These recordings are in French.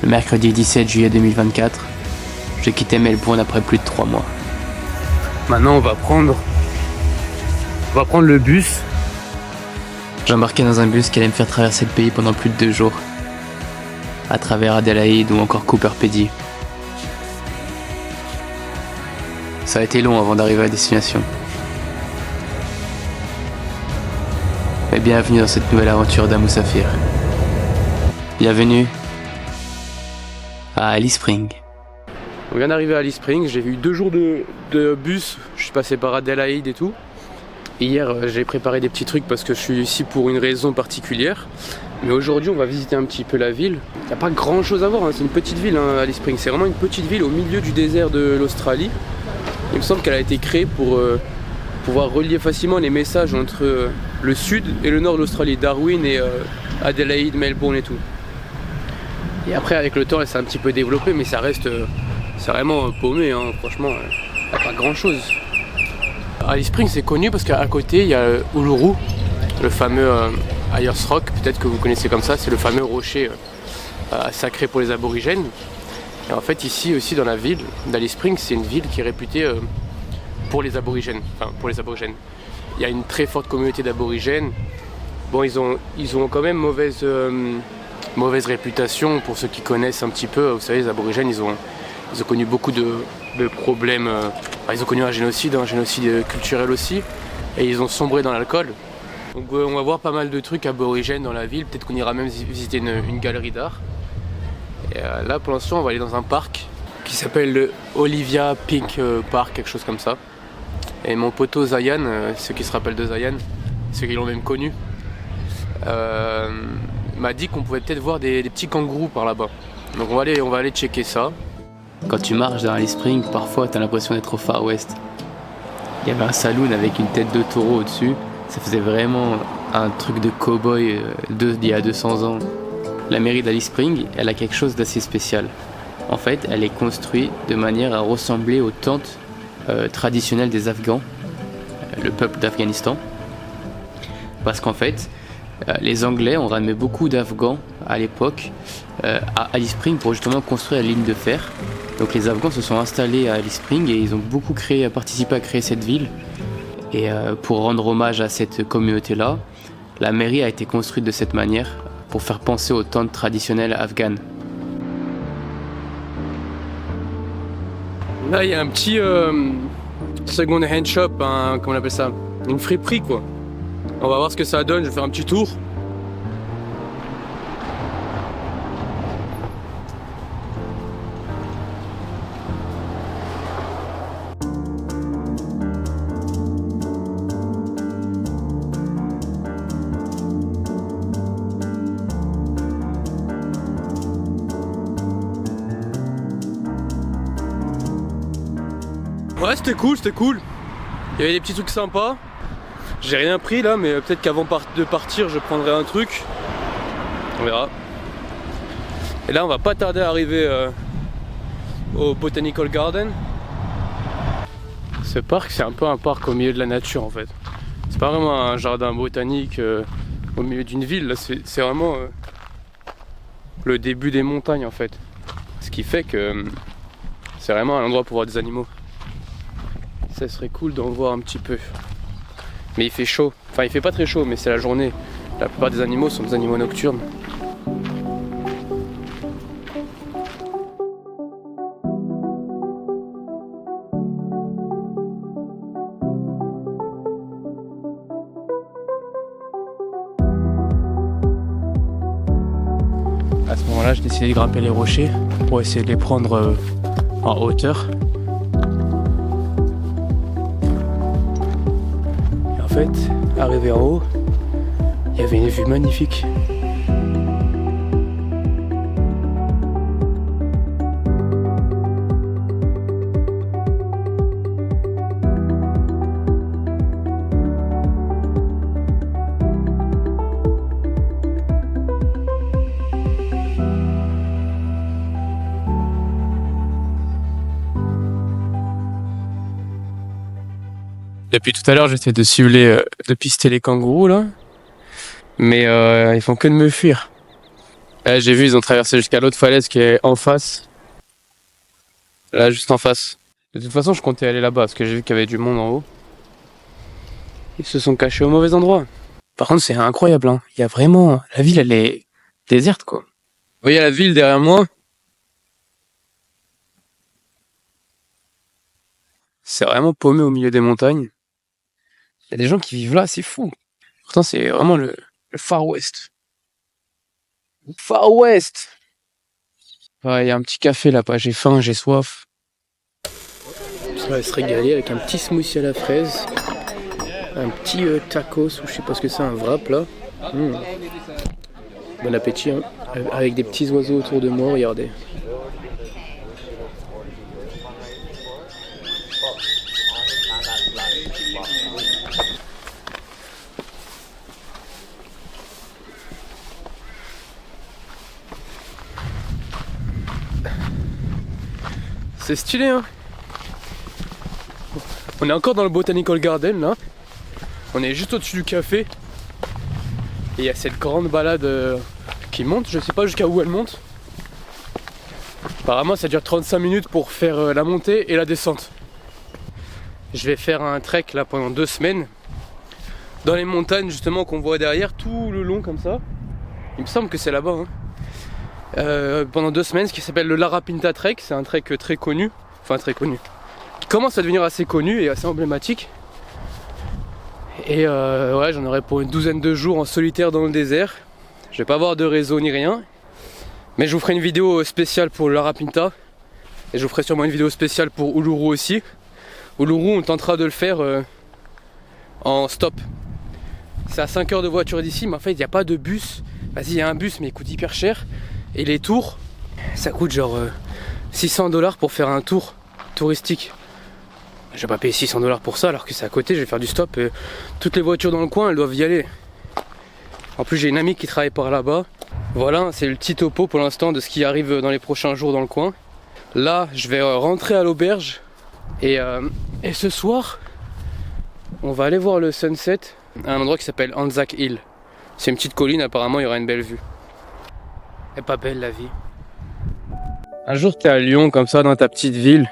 Le mercredi 17 juillet 2024, j'ai quitté Melbourne après plus de 3 mois. Maintenant on va prendre le bus. J'ai embarqué dans un bus qui allait me faire traverser le pays pendant plus de 2 jours, à travers Adélaïde ou encore Cooper Pedy. Ça a été long avant d'arriver à la destination. Mais bienvenue dans cette nouvelle aventure d'Amou Saphir. Bienvenue à Alice Springs. On vient d'arriver à Alice Springs, j'ai eu 2 jours de bus, je suis passé par Adélaïde et tout. Hier j'ai préparé des petits trucs parce que je suis ici pour une raison particulière. Mais aujourd'hui on va visiter un petit peu la ville. Il n'y a pas grand chose à voir, hein. C'est une petite ville, hein, Alice Springs. C'est vraiment une petite ville au milieu du désert de l'Australie. Il me semble qu'elle a été créée pour pouvoir relier facilement les messages entre le sud et le nord de l'Australie, Darwin et Adélaïde, Melbourne et tout. Et après avec le temps elle s'est un petit peu développée, mais ça reste c'est vraiment paumé, hein. Franchement il n'y a pas grand chose. Alice Springs c'est connu parce qu'à côté il y a Uluru, le fameux Ayers Rock, peut-être que vous connaissez comme ça, c'est le fameux rocher sacré pour les aborigènes. Et en fait ici aussi dans la ville d'Alice Springs, c'est une ville qui est réputée pour les aborigènes, Il y a une très forte communauté d'aborigènes. Bon, ils ont quand même mauvaise réputation pour ceux qui connaissent un petit peu. Vous savez, les aborigènes, ils ont connu beaucoup de problèmes. Ils ont connu un génocide culturel aussi, et ils ont sombré dans l'alcool. Donc on va voir pas mal de trucs aborigènes dans la ville. Peut-être qu'on ira même visiter une galerie d'art. Et là, pour l'instant, on va aller dans un parc qui s'appelle le Olivia Pink Park, quelque chose comme ça. Et mon poteau Zayan, ceux qui se rappellent de Zayan, ceux qui l'ont même connu, m'a dit qu'on pouvait peut-être voir des petits kangourous par là-bas. Donc on va aller checker ça. Quand tu marches dans Alice Springs, parfois t'as l'impression d'être au Far West. Il y avait un saloon avec une tête de taureau au-dessus. Ça faisait vraiment un truc de cow-boy d'il y a 200 ans. La mairie d'Alice Springs, elle a quelque chose d'assez spécial. En fait, elle est construite de manière à ressembler aux tentes traditionnelles des Afghans, le peuple d'Afghanistan. Parce qu'en fait, les Anglais ont ramené beaucoup d'Afghans à l'époque à Alice Springs pour justement construire la ligne de fer. Donc les Afghans se sont installés à Alice Springs et ils ont beaucoup participé à créer cette ville. Et pour rendre hommage à cette communauté-là, la mairie a été construite de cette manière pour faire penser aux tentes traditionnelles afghanes. Là il y a un petit second hand shop, comment on appelle ça, une friperie quoi. On va voir ce que ça donne, je vais faire un petit tour. Ouais, c'était cool. Il y avait des petits trucs sympas. J'ai rien pris là, mais peut-être qu'avant de partir, je prendrai un truc. On verra. Et là, on va pas tarder à arriver au Botanical Garden. Ce parc, c'est un peu un parc au milieu de la nature en fait. C'est pas vraiment un jardin botanique au milieu d'une ville. Là, c'est vraiment le début des montagnes en fait. Ce qui fait que c'est vraiment un endroit pour voir des animaux. Ça serait cool d'en voir un petit peu. Mais il fait chaud. Enfin, il fait pas très chaud, mais c'est la journée. La plupart des animaux sont des animaux nocturnes. À ce moment-là, j'ai décidé de grimper les rochers pour essayer de les prendre en hauteur. En fait, arrivé en haut, il y avait une vue magnifique. Depuis tout à l'heure, j'essaie de pister les kangourous là, mais ils font que de me fuir. J'ai vu, ils ont traversé jusqu'à l'autre falaise qui est en face. Là, juste en face. De toute façon, je comptais aller là-bas parce que j'ai vu qu'il y avait du monde en haut. Ils se sont cachés au mauvais endroit. Par contre, c'est incroyable, hein. Il y a vraiment... La ville, elle est déserte, quoi. Vous voyez la ville derrière moi? C'est vraiment paumé au milieu des montagnes. Il y a des gens qui vivent là, c'est fou. Pourtant, c'est vraiment le Far West. Le Far West! Ouais, il y a un petit café là-bas, j'ai faim, j'ai soif. Ça va se régaler avec un petit smoothie à la fraise, un petit tacos, ou je sais pas ce que c'est, un wrap là. Bon appétit, hein. Avec des petits oiseaux autour de moi, regardez. C'est stylé, hein. On est encore dans le Botanical Garden là. On est juste au-dessus du café. Et il y a cette grande balade qui monte. Je sais pas jusqu'à où elle monte. Apparemment ça dure 35 minutes pour faire la montée et la descente. Je vais faire un trek là pendant 2 semaines. Dans les montagnes justement qu'on voit derrière, tout le long comme ça. Il me semble que c'est là-bas, hein. Pendant 2 semaines, ce qui s'appelle le Larapinta Trek. C'est un trek très connu. Enfin très connu. Qui commence à devenir assez connu et assez emblématique. Et ouais, j'en aurai pour une 12aine de jours en solitaire dans le désert. Je vais pas avoir de réseau ni rien. Mais je vous ferai une vidéo spéciale pour le Larapinta. Et je vous ferai sûrement une vidéo spéciale pour Uluru aussi. Uluru, on tentera de le faire en stop. C'est à 5 heures de voiture d'ici, mais en fait il n'y a pas de bus. Vas-y, il y a un bus mais il coûte hyper cher. Et les tours, ça coûte genre 600$ pour faire un tour touristique. Je vais pas payer 600$ pour ça alors que c'est à côté, je vais faire du stop. Et toutes les voitures dans le coin, elles doivent y aller. En plus j'ai une amie qui travaille par là-bas. Voilà, c'est le petit topo pour l'instant de ce qui arrive dans les prochains jours dans le coin. Là, je vais rentrer à l'auberge. Et ce soir, on va aller voir le sunset à un endroit qui s'appelle Anzac Hill. C'est une petite colline, apparemment il y aura une belle vue. Elle est pas belle la vie. Un jour t'es à Lyon comme ça dans ta petite ville.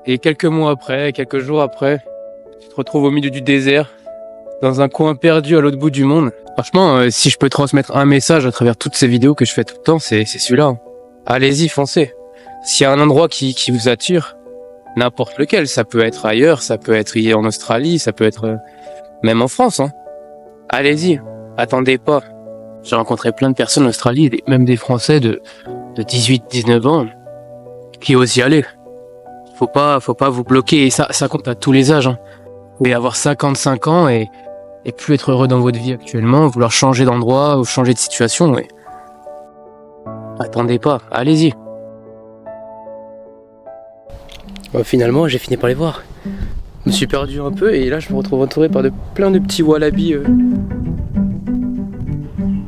Et quelques mois après, quelques jours après, tu te retrouves au milieu du désert, dans un coin perdu à l'autre bout du monde. Franchement, si je peux transmettre un message à travers toutes ces vidéos que je fais tout le temps, c'est celui-là. Allez-y, foncez. S'il y a un endroit qui vous attire, n'importe lequel, ça peut être ailleurs, ça peut être en Australie, ça peut être même en France, hein. Allez-y, attendez pas. J'ai rencontré plein de personnes en Australie, même des Français de 18-19 ans, qui osent y aller. Faut pas vous bloquer, et ça compte à tous les âges, hein. Vous pouvez avoir 55 ans et plus être heureux dans votre vie actuellement, vouloir changer d'endroit ou changer de situation, ouais. Attendez pas, allez-y. Bon, finalement, j'ai fini par les voir. Je me suis perdu un peu et là, je me retrouve entouré par plein de petits wallabies.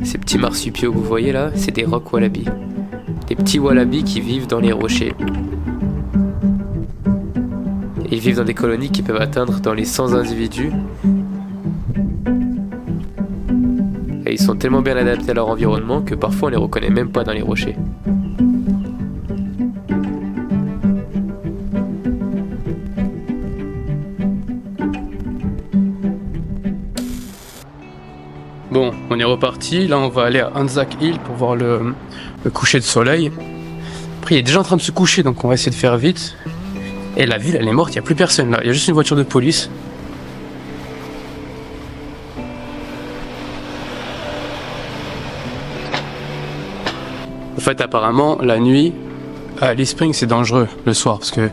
Ces petits marsupiaux que vous voyez là, c'est des rock wallabies. Des petits wallabies qui vivent dans les rochers. Ils vivent dans des colonies qui peuvent atteindre dans les 100 individus. Et ils sont tellement bien adaptés à leur environnement que parfois on les reconnaît même pas dans les rochers. Bon, on est reparti. Là, on va aller à Anzac Hill pour voir le coucher de soleil. Après, il est déjà en train de se coucher, donc on va essayer de faire vite. Et la ville, elle est morte, il n'y a plus personne là. Il y a juste une voiture de police. En fait, apparemment, la nuit, à Alice Springs, c'est dangereux le soir parce que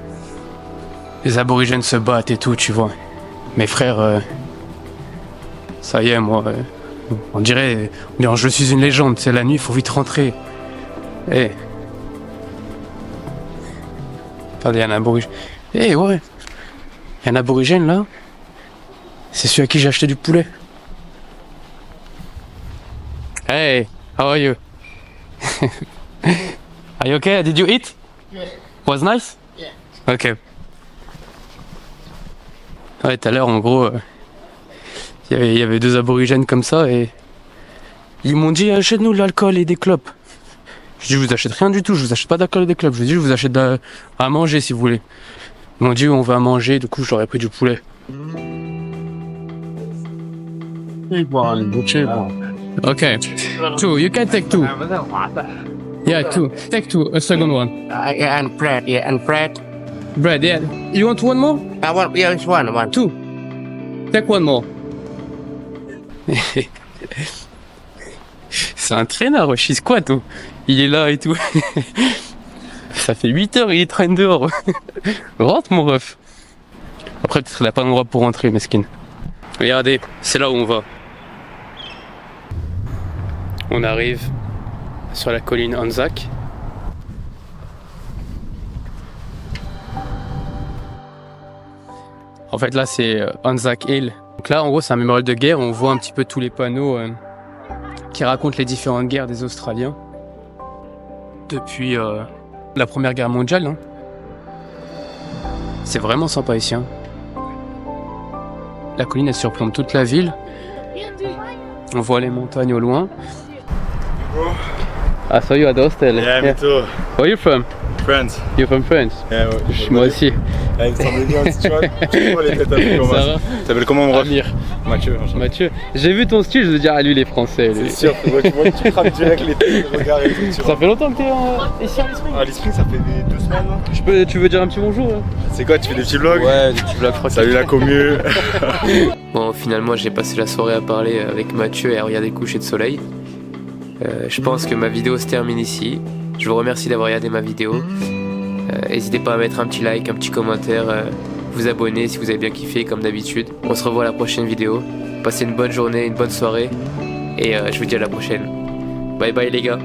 les aborigènes se battent et tout, tu vois. Mes frères, ça y est, moi, on dirait je suis une légende, c'est la nuit, il faut vite rentrer. Eh. Attendez, il y a un aborigène. Eh ouais, il y a un aborigène là. C'est celui à qui j'ai acheté du poulet. Hey, how are you? Are you okay? Did you eat? Yeah. Was nice? Yeah. Ok. Ouais, tout à l'heure, en gros, il y avait 2 aborigènes comme ça et ils m'ont dit achète-nous de l'alcool et des clopes. Je dis, je vous achète rien du tout, je vous achète pas d'alcool des clubs. Je dis, je vous achète à manger si vous voulez. Ils m'ont dit, on va manger, du coup, je leur ai pris du poulet. Okay. Two, you can take two. Yeah, two. Take two, a second one. Yeah, and bread, yeah, and bread. Bread, yeah. You want one more? I want, yeah, it's one. Two. Take one more. C'est un traîneur, il squat, tout. Il est là et tout. Ça fait 8 heures, il traîne dehors. Rentre, mon ref. Après, peut-être qu'il n'a pas d'endroit pour rentrer, mesquine. Regardez, c'est là où on va. On arrive sur la colline Anzac. En fait, là, c'est Anzac Hill. Donc là, en gros, c'est un mémorial de guerre. On voit un petit peu tous les panneaux qui racontent les différentes guerres des Australiens depuis la Première Guerre mondiale. Hein. C'est vraiment sympa ici. Hein. La colline, elle surplombe toute la ville. On voit les montagnes au loin. I saw you at the hostel. Yeah, me too. Where are you from? France. You're from France? Yeah, ouais. Moi aussi. Ah, il me semblait bien aussi, tu vois. Tu vois les têtes un peu comment. Ça va? T'appelles comment mon ref? Amir. Mathieu. Mathieu. J'ai vu ton style, je me dis, ah lui il est français. C'est Lui. sûr, tu vois, tu crames direct les têtes, le regard et tout. Tu Ça vois. fait longtemps que t'es ici à l'Esprit? Ah, l'Esprit, ça fait 2 semaines. Hein. Tu veux dire un petit bonjour? Hein? C'est quoi, tu fais des petits vlogs? Ouais, des petits vlogs. Salut la commu. Bon, finalement, j'ai passé la soirée à parler avec Mathieu et à regarder le coucher de soleil. Je pense que ma vidéo se termine ici. Je vous remercie d'avoir regardé ma vidéo. N'hésitez pas à mettre un petit like, un petit commentaire, vous abonner si vous avez bien kiffé comme d'habitude. On se revoit à la prochaine vidéo. Passez une bonne journée, une bonne soirée et je vous dis à la prochaine. Bye bye les gars.